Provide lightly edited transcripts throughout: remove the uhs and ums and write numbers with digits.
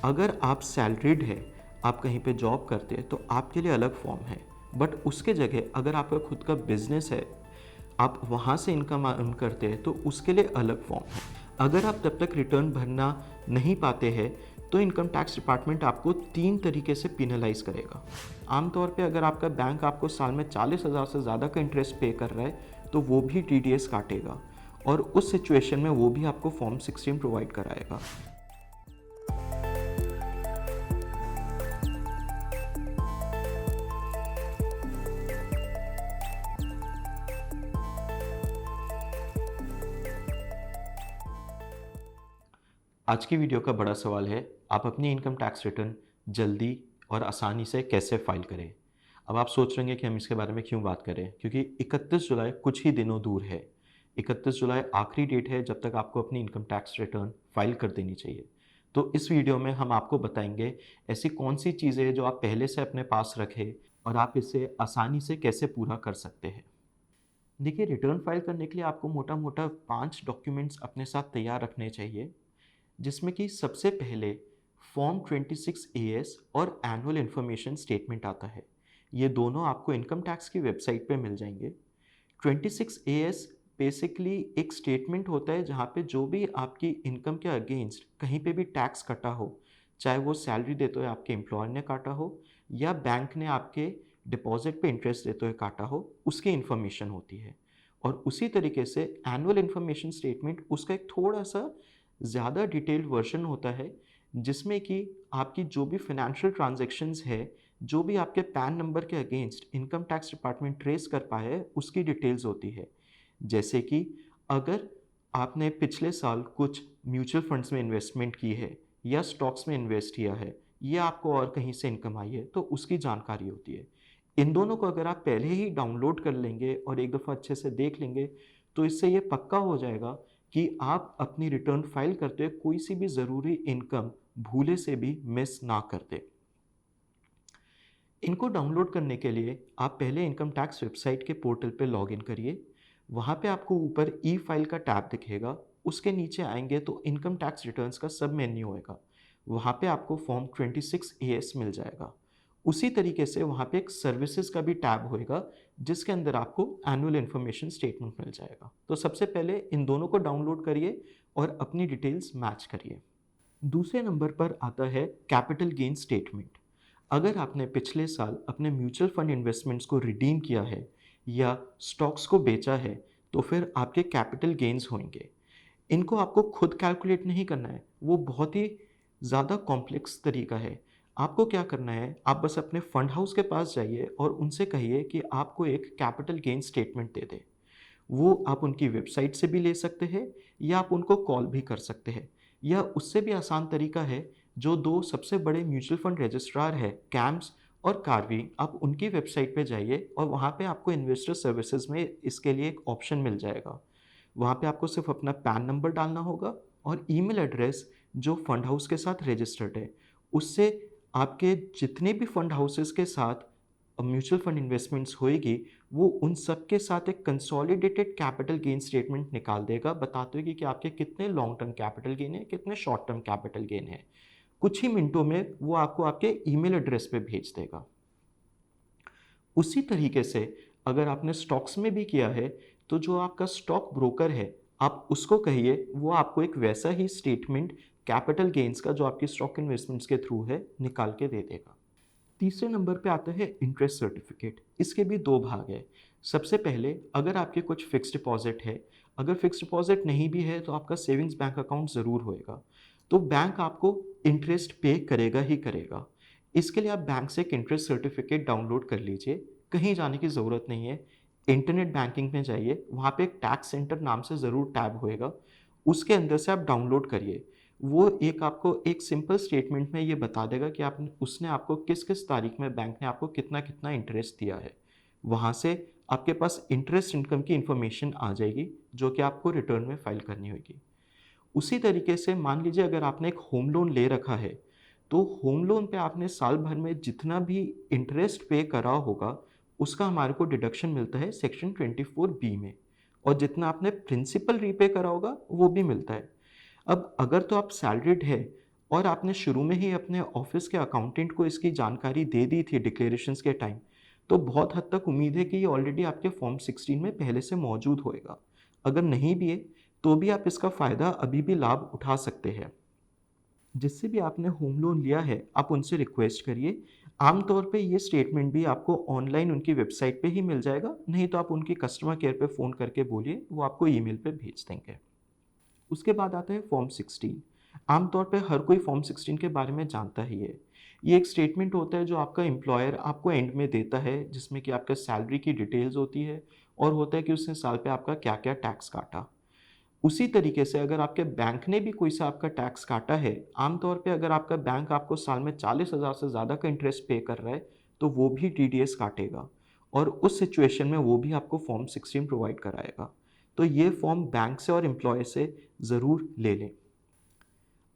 अगर आप सैलरीड है, आप कहीं पे जॉब करते हैं तो आपके लिए अलग फॉर्म है। बट उसके जगह अगर आपका खुद का बिजनेस है, आप वहाँ से इनकम अर्न करते हैं तो उसके लिए अलग फॉर्म है। अगर आप तब तक रिटर्न भरना नहीं पाते हैं तो इनकम टैक्स डिपार्टमेंट आपको 3 तरीके से पिनलाइज करेगा। आमतौर पे अगर आपका बैंक आपको साल में 40,000 से ज़्यादा का इंटरेस्ट पे कर रहा है तो वो भी टीडीएस काटेगा, और उस सिचुएशन में वो भी आपको फॉर्म 16 प्रोवाइड कराएगा। आज की वीडियो का बड़ा सवाल है, आप अपनी इनकम टैक्स रिटर्न जल्दी और आसानी से कैसे फाइल करें। अब आप सोच रहे हैं कि हम इसके बारे में क्यों बात करें, क्योंकि 31 जुलाई कुछ ही दिनों दूर है। 31 जुलाई आखिरी डेट है जब तक आपको अपनी इनकम टैक्स रिटर्न फाइल कर देनी चाहिए। तो इस वीडियो में हम आपको बताएंगे ऐसी कौन सी चीज़ें हैं जो आप पहले से अपने पास रखें और आप इसे आसानी से कैसे पूरा कर सकते हैं। देखिए, रिटर्न फाइल करने के लिए आपको मोटा मोटा 5 डॉक्यूमेंट्स अपने साथ तैयार रखने चाहिए, जिसमें कि सबसे पहले फॉर्म 26 AS और एनुअल इन्फॉर्मेशन स्टेटमेंट आता है। ये दोनों आपको इनकम टैक्स की वेबसाइट पे मिल जाएंगे। 26 AS बेसिकली एक स्टेटमेंट होता है जहाँ पे जो भी आपकी इनकम के अगेंस्ट कहीं पे भी टैक्स कटा हो, चाहे वो सैलरी देते हुए आपके एम्प्लॉयर ने काटा हो या बैंक ने आपके डिपॉजिट पे इंटरेस्ट देते हुए काटा हो, उसकी इन्फॉर्मेशन होती है। और उसी तरीके से एनुअल इन्फॉर्मेशन स्टेटमेंट उसका एक थोड़ा सा ज़्यादा डिटेल्ड वर्जन होता है, जिसमें कि आपकी जो भी फाइनेंशियल ट्रांजैक्शंस है, जो भी आपके पैन नंबर के against income tax department trace कर पाए, उसकी डिटेल्स होती है। जैसे कि अगर आपने पिछले साल कुछ म्यूचुअल फंड्स में इन्वेस्टमेंट की है या स्टॉक्स में इन्वेस्ट किया है या आपको और कहीं से इनकम आई है, तो उसकी जानकारी होती है। इन दोनों को अगर आप पहले ही डाउनलोड कर लेंगे और एक दफ़ा अच्छे से देख लेंगे तो इससे ये पक्का हो जाएगा कि आप अपनी रिटर्न फाइल करते हुए कोई सी भी ज़रूरी इनकम भूले से भी मिस ना करते। इनको डाउनलोड करने के लिए आप पहले इनकम टैक्स वेबसाइट के पोर्टल पे लॉगिन करिए। वहाँ पे आपको ऊपर ई फाइल का टैब दिखेगा, उसके नीचे आएंगे तो इनकम टैक्स रिटर्न्स का सब मेन्यू होएगा। वहाँ पे आपको फॉर्म 26 AS मिल जाएगा। उसी तरीके से वहाँ पे एक सर्विसेज का भी टैब होएगा, जिसके अंदर आपको एनुअल इन्फॉर्मेशन स्टेटमेंट मिल जाएगा। तो सबसे पहले इन दोनों को डाउनलोड करिए और अपनी डिटेल्स मैच करिए। दूसरे नंबर पर आता है कैपिटल गेन स्टेटमेंट। अगर आपने पिछले साल अपने म्यूचुअल फंड इन्वेस्टमेंट्स को रिडीम किया है या स्टॉक्स को बेचा है, तो फिर आपके कैपिटल गेन्स होंगे। इनको आपको खुद कैलकुलेट नहीं करना है, वो बहुत ही ज़्यादा कॉम्प्लेक्स तरीका है। आपको क्या करना है, आप बस अपने फंड हाउस के पास जाइए और उनसे कहिए कि आपको एक कैपिटल गेन स्टेटमेंट दे दें। वो आप उनकी वेबसाइट से भी ले सकते हैं या आप उनको कॉल भी कर सकते हैं, या उससे भी आसान तरीका है, जो दो सबसे बड़े म्यूचुअल फंड रजिस्ट्रार है, कैम्स और कार्वी, आप उनकी वेबसाइट पे जाइए और वहाँ पे आपको इन्वेस्टर सर्विसेज में इसके लिए एक ऑप्शन मिल जाएगा। वहाँ पे आपको सिर्फ अपना पैन नंबर डालना होगा और ईमेल एड्रेस जो फंड हाउस के साथ रजिस्टर्ड है, उससे आपके जितने भी फंड हाउसेस के साथ म्यूचुअल फंड इन्वेस्टमेंट्स होएगी, वो उन सब के साथ एक कंसोलिडेटेड कैपिटल गेन स्टेटमेंट निकाल देगा, बताते हुए कि आपके कितने लॉन्ग टर्म कैपिटल गेन है, कितने शॉर्ट टर्म कैपिटल गेन है। कुछ ही मिनटों में वो आपको आपके ईमेल एड्रेस पे भेज देगा। उसी तरीके से अगर आपने स्टॉक्स में भी किया है, तो जो आपका स्टॉक ब्रोकर है, आप उसको कहिए वो आपको एक वैसा ही स्टेटमेंट कैपिटल गेन्स का जो आपकी स्टॉक इन्वेस्टमेंट्स के थ्रू है, निकाल के दे देगा। तीसरे नंबर पे आता है इंटरेस्ट सर्टिफिकेट। इसके भी दो भाग है। सबसे पहले अगर आपके कुछ फिक्स डिपॉजिट है, अगर फिक्स डिपॉजिट नहीं भी है तो आपका सेविंग्स बैंक अकाउंट ज़रूर होएगा, तो बैंक आपको इंटरेस्ट पे करेगा ही करेगा। इसके लिए आप बैंक से एक इंटरेस्ट सर्टिफिकेट डाउनलोड कर लीजिए, कहीं जाने की ज़रूरत नहीं है। इंटरनेट बैंकिंग में जाइए, वहाँ पे एक टैक्स सेंटर नाम से ज़रूर टैब होएगा, उसके अंदर से आप डाउनलोड करिए। वो एक आपको एक सिंपल स्टेटमेंट में ये बता देगा कि आपने उसने आपको किस किस तारीख में बैंक ने आपको कितना कितना इंटरेस्ट दिया है। वहाँ से आपके पास इंटरेस्ट इनकम की इन्फॉर्मेशन आ जाएगी, जो कि आपको रिटर्न में फाइल करनी होगी। उसी तरीके से मान लीजिए अगर आपने एक होम लोन ले रखा है, तो होम लोन पे आपने साल भर में जितना भी इंटरेस्ट पे करा होगा, उसका हमारे को डिडक्शन मिलता है सेक्शन 24B में, और जितना आपने प्रिंसिपल रीपे करा होगा वो भी मिलता है। अब अगर तो आप सैलरीड है और आपने शुरू में ही अपने ऑफिस के अकाउंटेंट को इसकी जानकारी दे दी थी डिक्लेरेशंस के टाइम, तो बहुत हद तक उम्मीद है कि ये ऑलरेडी आपके फॉर्म 16 में पहले से मौजूद होएगा। अगर नहीं भी है, तो भी आप इसका फ़ायदा अभी भी लाभ उठा सकते हैं। जिससे भी आपने होम लोन लिया है, आप उनसे रिक्वेस्ट करिए। आमतौर पे ये स्टेटमेंट भी आपको ऑनलाइन उनकी वेबसाइट पे ही मिल जाएगा, नहीं तो आप उनकी कस्टमर केयर पे फ़ोन करके बोलिए, वो आपको ईमेल पे भेज देंगे। उसके बाद आता है फॉर्म 16। आमतौर पे हर कोई फॉर्म 16 के बारे में जानता ही है। ये एक स्टेटमेंट होता है जो आपका एम्प्लॉयर आपको एंड में देता है, जिसमें कि आपका सैलरी की डिटेल्स होती है और होता है कि उसने साल पे आपका क्या-क्या टैक्स काटा। उसी तरीके से अगर आपके बैंक ने भी कोई सा आपका टैक्स काटा है, आमतौर पे अगर आपका बैंक आपको साल में 40,000 से ज़्यादा का इंटरेस्ट पे कर रहा है, तो वो भी टीडीएस काटेगा और उस सिचुएशन में वो भी आपको फॉर्म 16 प्रोवाइड कराएगा। तो ये फॉर्म बैंक से और एम्प्लॉयर से ज़रूर ले लें।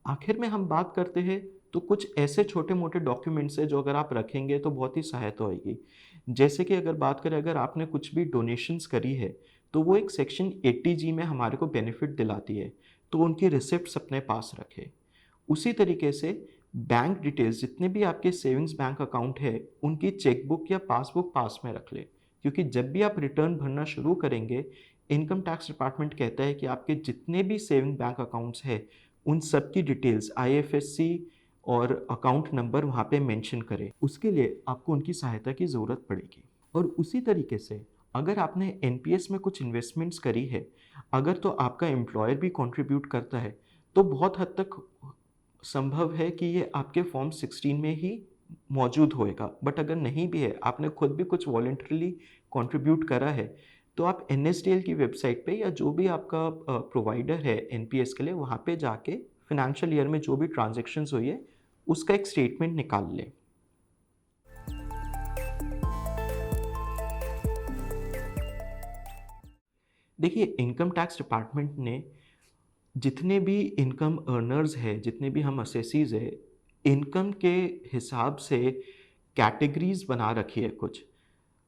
आखिर में हम बात करते हैं तो कुछ ऐसे छोटे-मोटे डॉक्यूमेंट्स हैं जो अगर आप रखेंगे तो बहुत ही सहायता होएगी। जैसे कि अगर बात करें, अगर आपने कुछ भी डोनेशंस करी है, तो वो एक सेक्शन 80G में हमारे को बेनिफिट दिलाती है, तो उनकी रिसिप्ट्स अपने पास रखें। उसी तरीके से बैंक डिटेल्स जितने भी आपके सेविंग्स बैंक अकाउंट है, उनकी चेकबुक या पासबुक पास में रख लें। क्योंकि जब भी आप रिटर्न भरना शुरू करेंगे, इनकम टैक्स डिपार्टमेंट कहता है कि आपके जितने भी सेविंग बैंक अकाउंट्स हैं, उन सब की डिटेल्स आईएफएससी और अकाउंट नंबर वहाँ पे मेंशन करें। उसके लिए आपको उनकी सहायता की ज़रूरत पड़ेगी। और उसी तरीके से अगर आपने एनपीएस में कुछ इन्वेस्टमेंट्स करी है, अगर तो आपका एम्प्लॉयर भी कंट्रीब्यूट करता है, तो बहुत हद तक संभव है कि ये आपके फॉर्म 16 में ही मौजूद होएगा। बट अगर नहीं भी है, आपने खुद भी कुछ वॉलंटरीली कंट्रीब्यूट करा है, तो आप एनएसडीएल की वेबसाइट पे या जो भी आपका प्रोवाइडर है एनपीएस के लिए, वहाँ पे जाके फिनेंशियल ईयर में जो भी ट्रांजैक्शंस हुई है, उसका एक स्टेटमेंट निकाल लें। देखिए, इनकम टैक्स डिपार्टमेंट ने जितने भी इनकम अर्नर्स हैं, जितने भी हम असेसीज़ हैं, इनकम के हिसाब से कैटेगरीज़ बना रखी है कुछ,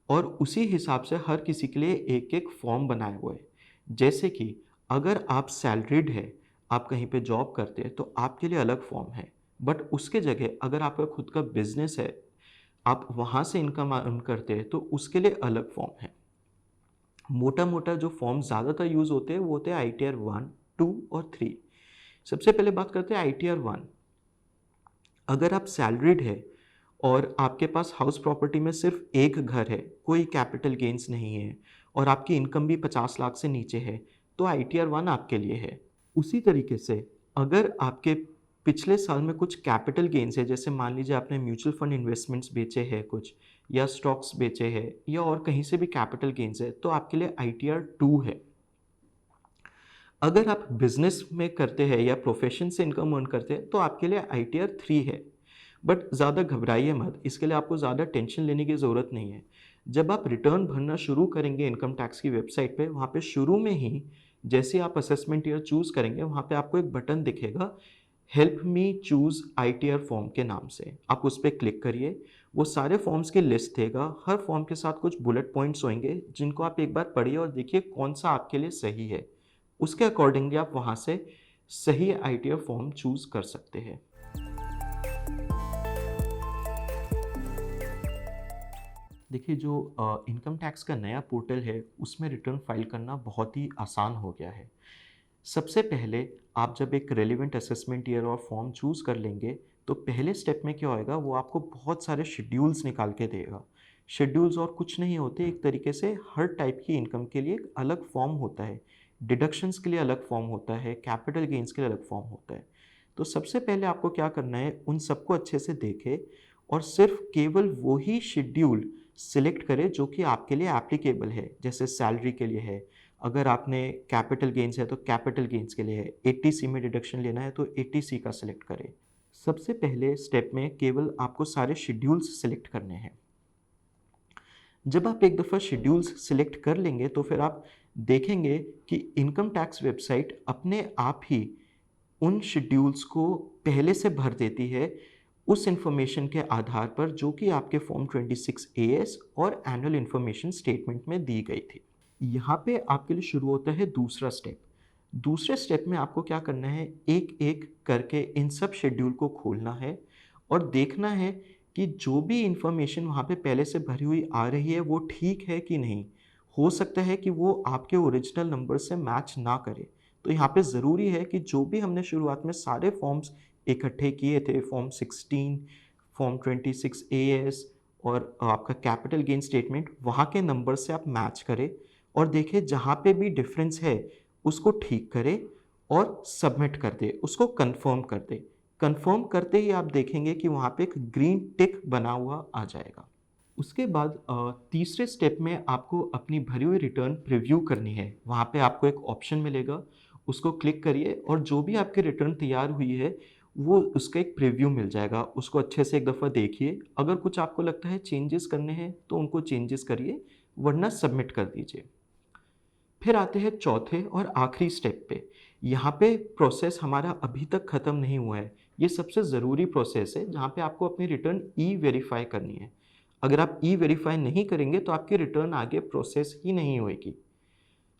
और उसी हिसाब से हर किसी के लिए एक-एक फॉर्म बनाए हुए हैं। जैसे कि अगर आप सैलरीड हैं, आप कहीं पे जॉब करते हैं, तो आपके लिए अलग फॉर्म है। बट उसके जगह अगर आपका खुद का बिज़नेस है, आप वहाँ से इनकम अर्न करते हैं, तो उसके लिए अलग फॉर्म है। मोटा-मोटा जो फॉर्म ज़्यादातर यूज़ होते हैं, वो होते हैं आईटीआर 1, 2 और 3। सबसे पहले बात करते हैं आईटीआर 1। अगर आप सैलरीड है और आपके पास हाउस प्रॉपर्टी में सिर्फ एक घर है, कोई कैपिटल गेन्स नहीं है और आपकी इनकम भी 50 लाख से नीचे है, तो आईटीआर 1 आपके लिए है। उसी तरीके से अगर आपके पिछले साल में कुछ कैपिटल गेन्स है, जैसे मान लीजिए आपने म्यूचुअल फंड इन्वेस्टमेंट्स बेचे हैं कुछ, या स्टॉक्स बेचे हैं, या और कहीं से भी कैपिटल गेन्स है, तो आपके लिए आईटीआर 2 है। अगर आप बिजनेस में करते हैं या प्रोफेशन से इनकम अर्न करते हैं, तो आपके लिए आईटीआर 3 है। बट ज़्यादा घबराइए मत, इसके लिए आपको ज़्यादा टेंशन लेने की ज़रूरत नहीं है। जब आप रिटर्न भरना शुरू करेंगे इनकम टैक्स की वेबसाइट पे, वहाँ पे शुरू में ही जैसे आप असेसमेंट ईयर चूज़ करेंगे, वहाँ पे आपको एक बटन दिखेगा, help me choose ITR form के नाम से। आप उस पर क्लिक करिए, वो सारे फॉर्म्स की लिस्ट देगा। हर फॉर्म के साथ कुछ बुलेट पॉइंट्स होंगे, जिनको आप एक बार पढ़िए और देखिए कौन सा आपके लिए सही है। उसके अकॉर्डिंगली आप वहाँ से सही आईटीआर फॉर्म चूज़ कर सकते हैं। देखिए, जो इनकम टैक्स का नया पोर्टल है, उसमें रिटर्न फाइल करना बहुत ही आसान हो गया है। सबसे पहले आप जब एक रेलिवेंट असेसमेंट ईयर और फॉर्म चूज़ कर लेंगे, तो पहले स्टेप में क्या होएगा, वो आपको बहुत सारे शेड्यूल्स निकाल के देगा। शेड्यूल्स और कुछ नहीं होते, एक तरीके से हर टाइप की इनकम के लिए एक अलग फॉर्म होता है। डिडक्शंस के लिए अलग फॉर्म होता है, कैपिटल गेन्स के लिए अलग फॉर्म होता है। तो सबसे पहले आपको क्या करना है, उन सबको अच्छे से देखें और सिर्फ केवल वो ही शेड्यूल सिलेक्ट करें जो कि आपके लिए एप्लीकेबल है। जैसे सैलरी के लिए है, अगर आपने कैपिटल गेन्स है तो कैपिटल गेन्स के लिए है, 80C में डिडक्शन लेना है तो 80C का सिलेक्ट करें। सबसे पहले स्टेप में केवल आपको सारे शेड्यूल्स सिलेक्ट करने हैं। जब आप एक दफ़ा शेड्यूल्स सिलेक्ट कर लेंगे, तो फिर आप देखेंगे कि इनकम टैक्स वेबसाइट अपने आप ही उन शेड्यूल्स को पहले से भर देती है, उस इन्फॉर्मेशन के आधार पर जो कि आपके फॉर्म 26AS और एनुअल इन्फॉर्मेशन स्टेटमेंट में दी गई थी। यहाँ पे आपके लिए शुरू होता है दूसरा स्टेप। दूसरे स्टेप में आपको क्या करना है, एक-एक करके इन सब शेड्यूल को खोलना है और देखना है कि जो भी इन्फॉर्मेशन वहाँ पे पहले से भरी हुई आ रही है, वो ठीक है कि नहीं। हो सकता है कि वो आपके ओरिजिनल नंबर से मैच ना करे। तो यहाँ पे ज़रूरी है कि जो भी हमने शुरुआत में सारे फॉर्म्स इकट्ठे किए थे, फॉर्म 16, फॉर्म 26 एएस और आपका कैपिटल गेन स्टेटमेंट, वहाँ के नंबर से आप मैच करें और देखें जहाँ पे भी डिफरेंस है उसको ठीक करें और सबमिट कर दें, उसको कंफर्म कर दें। कंफर्म करते ही आप देखेंगे कि वहाँ पे एक ग्रीन टिक बना हुआ आ जाएगा। उसके बाद तीसरे स्टेप में आपको अपनी भरी हुई रिटर्न प्रीव्यू करनी है। वहाँ पे आपको एक ऑप्शन मिलेगा, उसको क्लिक करिए और जो भी आपकी रिटर्न तैयार हुई है, वो उसका एक प्रीव्यू मिल जाएगा। उसको अच्छे से एक दफ़ा देखिए। अगर कुछ आपको लगता है चेंजेस करने हैं, तो उनको चेंजेस करिए, वरना सबमिट कर दीजिए। फिर आते हैं चौथे और आखिरी स्टेप पे। यहाँ पे प्रोसेस हमारा अभी तक ख़त्म नहीं हुआ है। ये सबसे ज़रूरी प्रोसेस है जहाँ पे आपको अपनी रिटर्न ई-वेरीफ़ाई करनी है। अगर आप ई-वेरीफ़ाई नहीं करेंगे तो आपकी रिटर्न आगे प्रोसेस ही नहीं होएगी।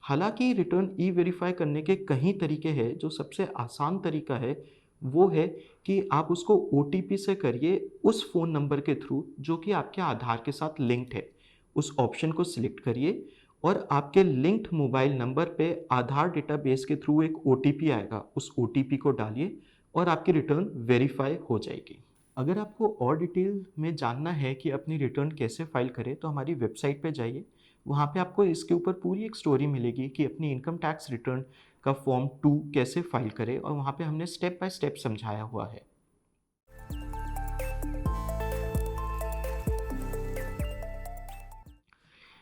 हालाँकि रिटर्न ई-वेरीफ़ाई करने के कई तरीके हैं, जो सबसे आसान तरीका है वो है कि आप उसको ओटीपी से करिए उस फ़ोन नंबर के थ्रू जो कि आपके आधार के साथ लिंक्ड है। उस ऑप्शन को सिलेक्ट करिए और आपके लिंक्ड मोबाइल नंबर पे आधार डेटाबेस के थ्रू एक ओटीपी आएगा, उस ओटीपी को डालिए और आपकी रिटर्न वेरीफ़ाई हो जाएगी। अगर आपको और डिटेल में जानना है कि अपनी रिटर्न कैसे फ़ाइल करें, तो हमारी वेबसाइट पे जाइए। वहाँ पे आपको इसके ऊपर पूरी एक स्टोरी मिलेगी कि अपनी इनकम टैक्स रिटर्न का फॉर्म 2 कैसे फ़ाइल करें और वहाँ पे हमने स्टेप बाय स्टेप समझाया हुआ है।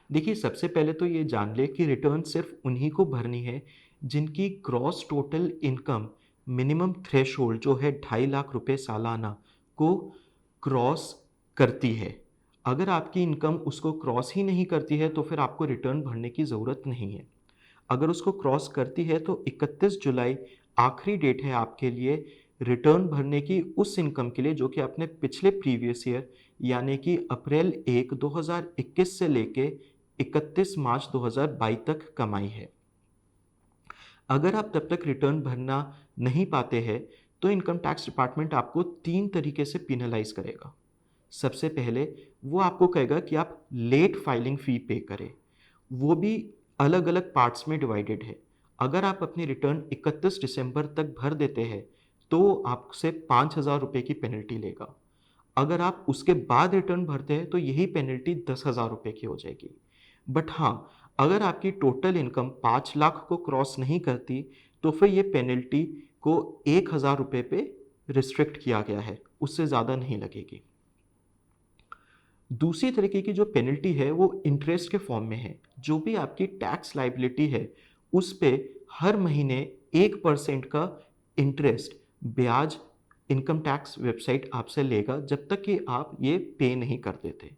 देखिए, सबसे पहले तो ये जान लें कि रिटर्न सिर्फ़ उन्हीं को भरनी है जिनकी gross total income minimum threshold जो है 2.5 लाख रुपए सालाना को क्रॉस करती है। अगर आपकी इनकम उसको क्रॉस ही नहीं करती है तो फिर आपको रिटर्न भरने की ज़रूरत नहीं है। अगर उसको क्रॉस करती है तो 31 जुलाई आखिरी डेट है आपके लिए रिटर्न भरने की उस इनकम के लिए जो कि आपने पिछले प्रीवियस ईयर यानी कि अप्रैल 1, 2021 से लेके 31 मार्च 2022 तक कमाई है। अगर आप तब तक रिटर्न भरना नहीं पाते हैं, तो इनकम टैक्स डिपार्टमेंट आपको 3 तरीके से पेनलाइज़ करेगा। सबसे पहले वो आपको कहेगा कि आप लेट फाइलिंग फ़ी पे करें। वो भी अलग-अलग पार्ट्स में डिवाइडेड है। अगर आप अपनी रिटर्न 31 दिसंबर तक भर देते हैं, तो आपसे 5,000 रुपए की पेनल्टी लेगा। अगर आप उसके बाद रिटर्न भरते हैं, तो यही पेनल्टी 10,000 रुपए की हो जाएगी। बट हाँ, अगर आपकी टोटल इनकम 5 लाख को क्रॉस नहीं करती, तो फिर ये पेनल्टी को 1,000 रुपए पे रिस्ट्रिक्ट किया गया है, उससे ज़्यादा नहीं लगेगी। दूसरी तरीके की जो पेनल्टी है वो इंटरेस्ट के फॉर्म में है। जो भी आपकी टैक्स लायबिलिटी है, उस पे हर महीने 1% का इंटरेस्ट ब्याज इनकम टैक्स वेबसाइट आपसे लेगा जब तक कि आप ये पे नहीं कर देते।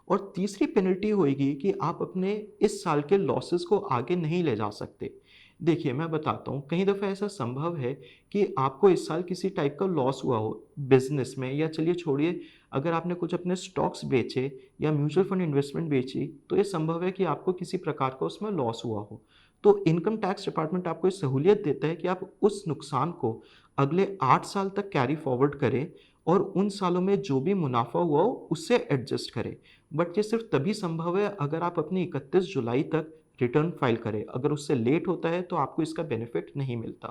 और तीसरी पेनल्टी होएगी कि आप अपने इस साल के लॉसेस को आगे नहीं ले जा सकते। देखिए, मैं बताता हूँ, कई दफ़ा ऐसा संभव है कि आपको इस साल किसी टाइप का लॉस हुआ हो बिज़नेस में, या चलिए छोड़िए, अगर आपने कुछ अपने स्टॉक्स बेचे या म्यूचुअल फंड इन्वेस्टमेंट बेची, तो ये संभव है कि आपको किसी प्रकार का उसमें लॉस हुआ हो। तो इनकम टैक्स डिपार्टमेंट आपको ये सहूलियत देता है कि आप उस नुकसान को अगले 8 साल तक कैरी फॉरवर्ड करें और उन सालों में जो भी मुनाफ़ा हुआ हो, उससे एडजस्ट करें। बट ये सिर्फ तभी संभव है अगर आप अपनी 31 जुलाई तक रिटर्न फाइल करें। अगर उससे लेट होता है तो आपको इसका बेनिफिट नहीं मिलता।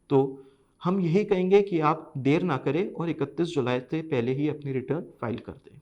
तो हम यही कहेंगे कि आप देर ना करें और 31 जुलाई से पहले ही अपनी रिटर्न फाइल कर दें।